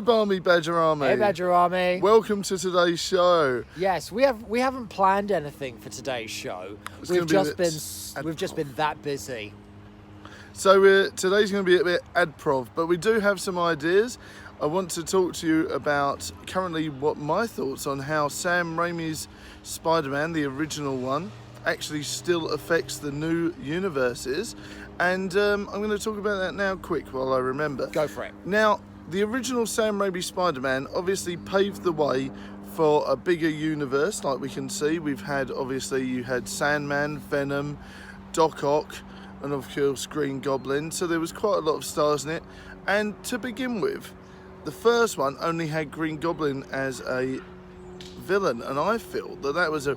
Barmy Badger Army. Hey, Badger Army. Welcome to today's show. Yes, we haven't planned anything for today's show. We've just been that busy. So today's going to be a bit ad-prov, but we do have some ideas. I want to talk to you about currently what my thoughts on how Sam Raimi's Spider-Man, the original one, actually still affects the new universes. And I'm going to talk about that now quick while I remember. Go for it. Now, the original Sam Raimi Spider-Man obviously paved the way for a bigger universe, like we can see. We've had, obviously, you had Sandman, Venom, Doc Ock, and of course Green Goblin. So there was quite a lot of stars in it. And to begin with, the first one only had Green Goblin as a villain, and I feel that that was a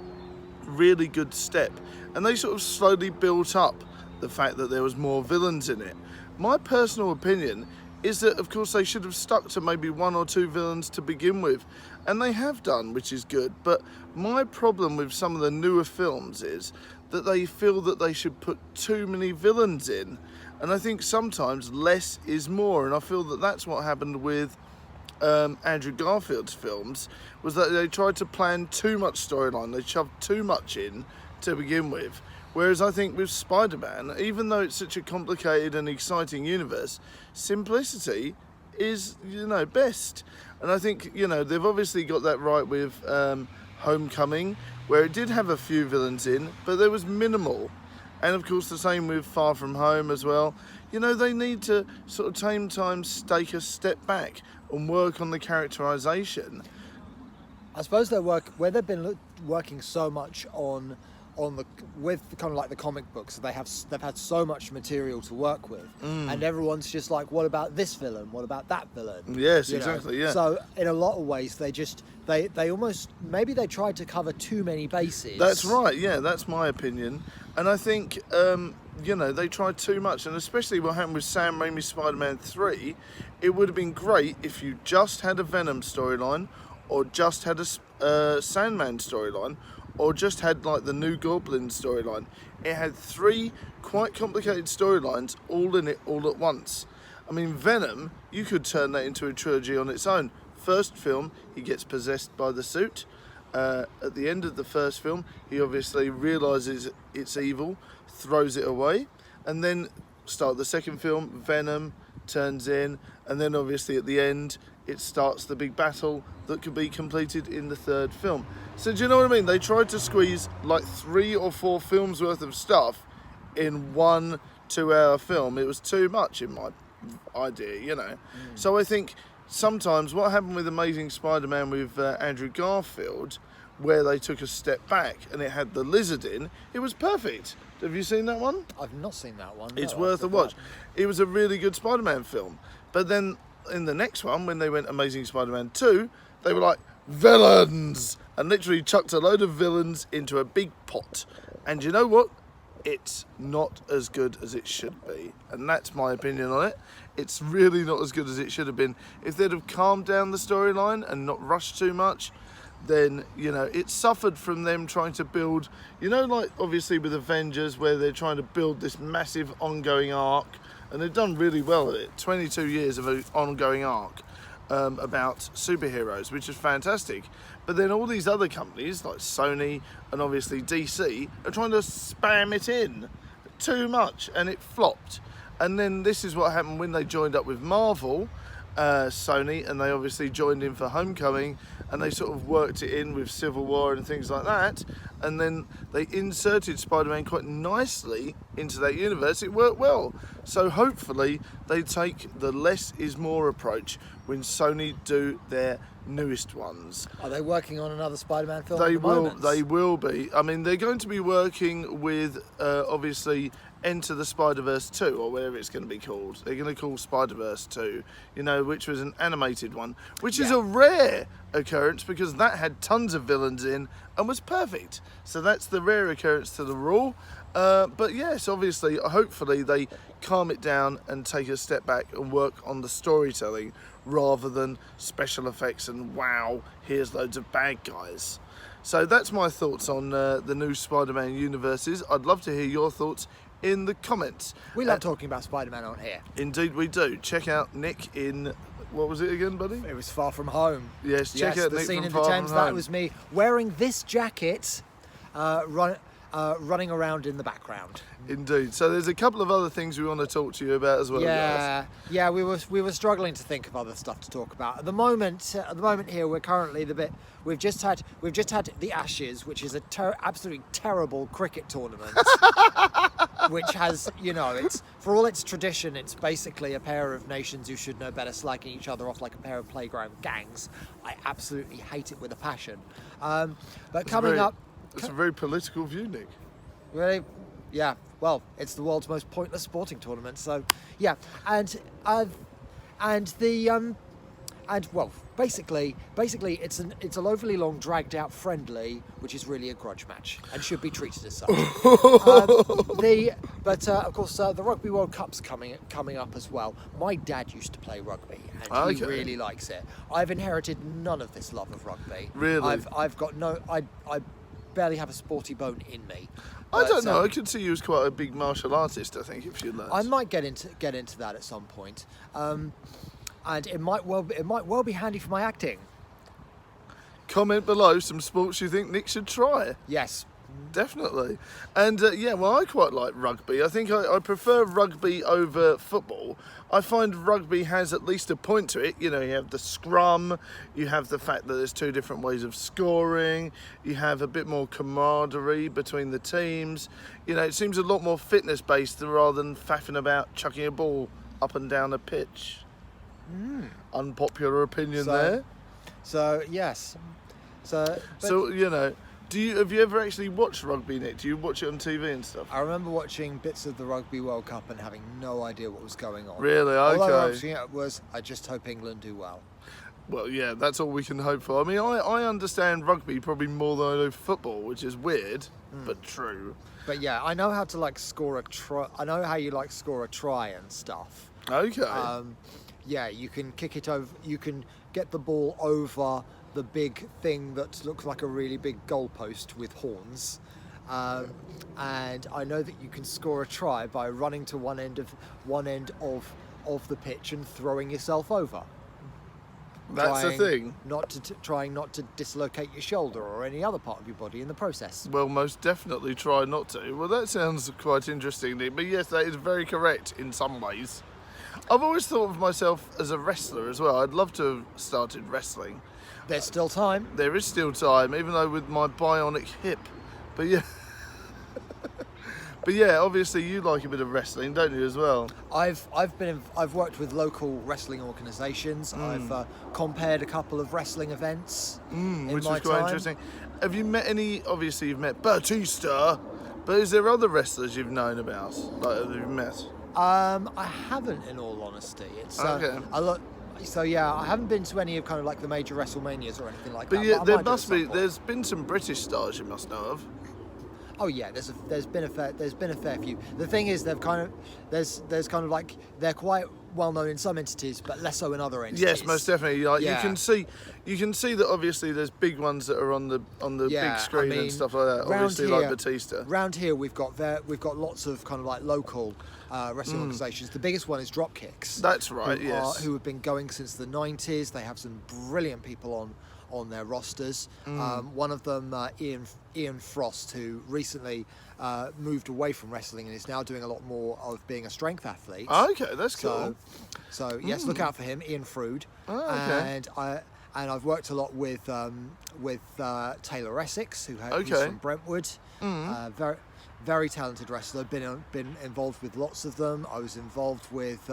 really good step. And they sort of slowly built up the fact that there was more villains in it. My personal opinion is that, of course, they should have stuck to maybe one or two villains to begin with, and they have done, which is good. But my problem with some of the newer films is that they feel that they should put too many villains in, and I think sometimes less is more, and I feel that that's what happened with Andrew Garfield's films, was that they tried to plan too much storyline, they shoved too much in to begin with. Whereas I think with Spider-Man, even though it's such a complicated and exciting universe, simplicity is, best. And I think, they've obviously got that right with Homecoming, where it did have a few villains in, but there was minimal. And of course the same with Far From Home as well. They need to sort of times take a step back and work on the characterization. I suppose where they've been working so much on with kind of like the comic books, they've had so much material to work with, and everyone's just like, what about this villain? What about that villain? Yes, exactly. Yeah. So in a lot of ways, they almost maybe they tried to cover too many bases. That's right. Yeah, that's my opinion. And I think they tried too much, and especially what happened with Sam Raimi's Spider-Man 3, it would have been great if you just had a Venom storyline, or just had a Sandman storyline, or just had like the new Goblin storyline. It had three quite complicated storylines all in it all at once. I mean, Venom, you could turn that into a trilogy on its own. First film, he gets possessed by the suit. At the end of the first film, he obviously realises it's evil, throws it away, and then start the second film, Venom turns in, and then obviously at the end it starts the big battle that could be completed in the third film. So do you know what I mean? They tried to squeeze like 3 or 4 films worth of stuff in 1 2-hour film. It was too much in my idea, So I think sometimes what happened with Amazing Spider-Man with Andrew Garfield, where they took a step back and it had the lizard in, it was perfect. Have you seen that one? I've not seen that one. It's worth a watch. It was a really good Spider-Man film. But then in the next one, when they went Amazing Spider-Man 2, they were like, villains! And literally chucked a load of villains into a big pot. And you know what? It's not as good as it should be. And that's my opinion on it. It's really not as good as it should have been. If they'd have calmed down the storyline and not rushed too much, then, it suffered from them trying to build, like obviously with Avengers, where they're trying to build this massive ongoing arc, and they've done really well at it. 22 years of an ongoing arc about superheroes, which is fantastic. But then all these other companies, like Sony and obviously DC, are trying to spam it in too much, and it flopped. And then this is what happened when they joined up with Marvel, Sony, and they obviously joined in for Homecoming, and they sort of worked it in with Civil War and things like that, and then they inserted Spider-Man quite nicely into that universe. It worked well. So hopefully they take the less is more approach when Sony do their newest ones. Are they working on another Spider-Man film? They will be. I mean, they're going to be working with obviously Enter the Spider-Verse 2, or whatever it's going to be called. They're going to call Spider-Verse 2, which was an animated one, which is a rare occurrence because that had tons of villains in and was perfect. So that's the rare occurrence to the rule. But yes, obviously, hopefully they calm it down and take a step back and work on the storytelling rather than special effects and wow, here's loads of bad guys. So that's my thoughts on the new Spider-Man universes. I'd love to hear your thoughts in the comments. We love talking about Spider-Man on here. Indeed we do. Check out Nick in What was it again, buddy? It was Far From Home. Yes, check out the Nick scene from in Far the From Thames. That Home. was me wearing this jacket, running around in the background. Indeed. So there's a couple of other things we want to talk to you about as well, guys. Yeah. We were struggling to think of other stuff to talk about. At the moment here, we're currently we've just had the Ashes, which is a absolutely terrible cricket tournament, which has, it's for all its tradition, it's basically a pair of nations who should know better slagging each other off like a pair of playground gangs. I absolutely hate it with a passion. But coming up, it's a very political view, Nick. really, yeah. Well, it's the world's most pointless sporting tournament, so yeah. Basically, it's an overly long, dragged out friendly, which is really a grudge match and should be treated as such. Of course, the Rugby World Cup's coming up as well. My dad used to play rugby, and he really likes it. I've inherited none of this love of rugby. Really, I've got I barely have a sporty bone in me. I don't know. I could see you as quite a big martial artist. I think if you learned. I might get into that at some point. And it might well be handy for my acting. Comment below some sports you think Nick should try. Yes. Definitely. And I quite like rugby. I think I prefer rugby over football. I find rugby has at least a point to it. You have the scrum, you have the fact that there's two different ways of scoring, you have a bit more camaraderie between the teams. It seems a lot more fitness based rather than faffing about chucking a ball up and down a pitch. Unpopular opinion there. So yes. Have you ever actually watched rugby, Nick? Do you watch it on TV and stuff? I remember watching bits of the Rugby World Cup and having no idea what was going on. Really? All I Okay. was thinking was, I just hope England do well. Well, yeah, that's all we can hope for. I mean, I understand rugby probably more than I do football, which is weird, but true. But yeah, I know how to score a try. I know how you score a try and stuff. Okay. Yeah, you can kick it over. You can get the ball over the big thing that looks like a really big goalpost with horns, and I know that you can score a try by running to one end of the pitch and throwing yourself over. That's the thing. Trying not to dislocate your shoulder or any other part of your body in the process. Well, most definitely try not to. Well, that sounds quite interesting, Nick. But yes, that is very correct in some ways. I've always thought of myself as a wrestler as well. I'd love to have started wrestling. There's still time. There is still time, even though with my bionic hip. But yeah. But yeah, obviously you like a bit of wrestling, don't you, as well? I've worked with local wrestling organisations. I've compared a couple of wrestling events which was quite interesting. Have you met any? Obviously, you've met Batista, but is there other wrestlers you've known about, that you've met? I haven't, in all honesty. It's okay. I haven't been to any of the major WrestleManias or anything like that. But yeah, there must be. There's been some British stars you must know of. Oh yeah, there's been a fair few. The thing is, they're quite well known in some entities, but less so in other entities. Yes, most definitely. You can see that obviously there's big ones that are on the big screen and stuff like that. Obviously, like Batista. Round here, we've got lots of local wrestling organisations. The biggest one is Dropkicks. That's right. Yes. Who have been going since the 90s. They have some brilliant people on their rosters. One of them, Ian Frost, who recently moved away from wrestling and is now doing a lot more of being a strength athlete. Okay, that's cool. So yes, look out for him, Ian Frood. Okay. And I've worked a lot with Taylor Essex, who's from Brentwood. Very, very talented wrestler. Been involved with lots of them. I was involved with.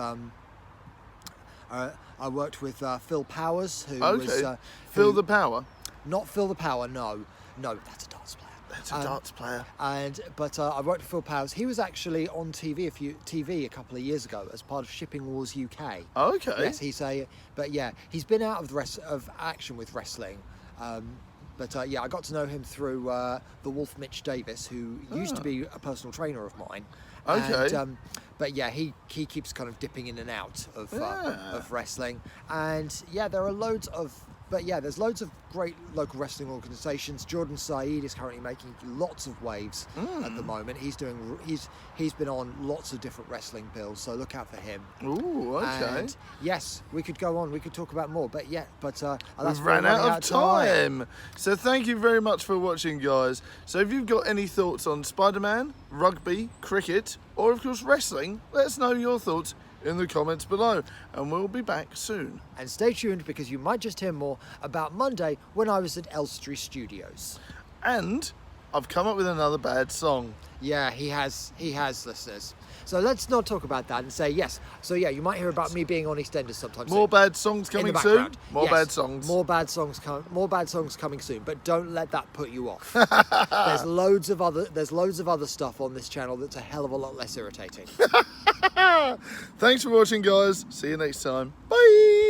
I worked with Phil Powers, who was Phil the Power. Not Phil the Power. No, that's a darts player. That's a darts player. But I worked with Phil Powers. He was actually on TV a couple of years ago as part of Shipping Wars UK. Okay. Yes, he's been out of action with wrestling. I got to know him through the Wolf Mitch Davis, who used to be a personal trainer of mine. Okay. And, he keeps kind of dipping in and out of wrestling, and there are loads of But yeah, there's loads of great local wrestling organisations. Jordan Saeed is currently making lots of waves at the moment. He's been on lots of different wrestling bills, so look out for him. Ooh, okay. And yes, we could go on. We could talk about more, but that's We've ran out of time. So thank you very much for watching, guys. So if you've got any thoughts on Spider-Man, rugby, cricket, or of course wrestling, let us know your thoughts in the comments below, and we'll be back soon. And stay tuned, because you might just hear more about Monday when I was at Elstree Studios. And I've come up with another bad song. Yeah, he has, listeners. So let's not talk about that and say yes. So yeah, you might hear about me being on EastEnders sometime soon. More bad songs coming soon. More Yes, bad songs. More bad songs coming soon. But don't let that put you off. There's loads of other stuff on this channel that's a hell of a lot less irritating. Thanks for watching, guys. See you next time. Bye.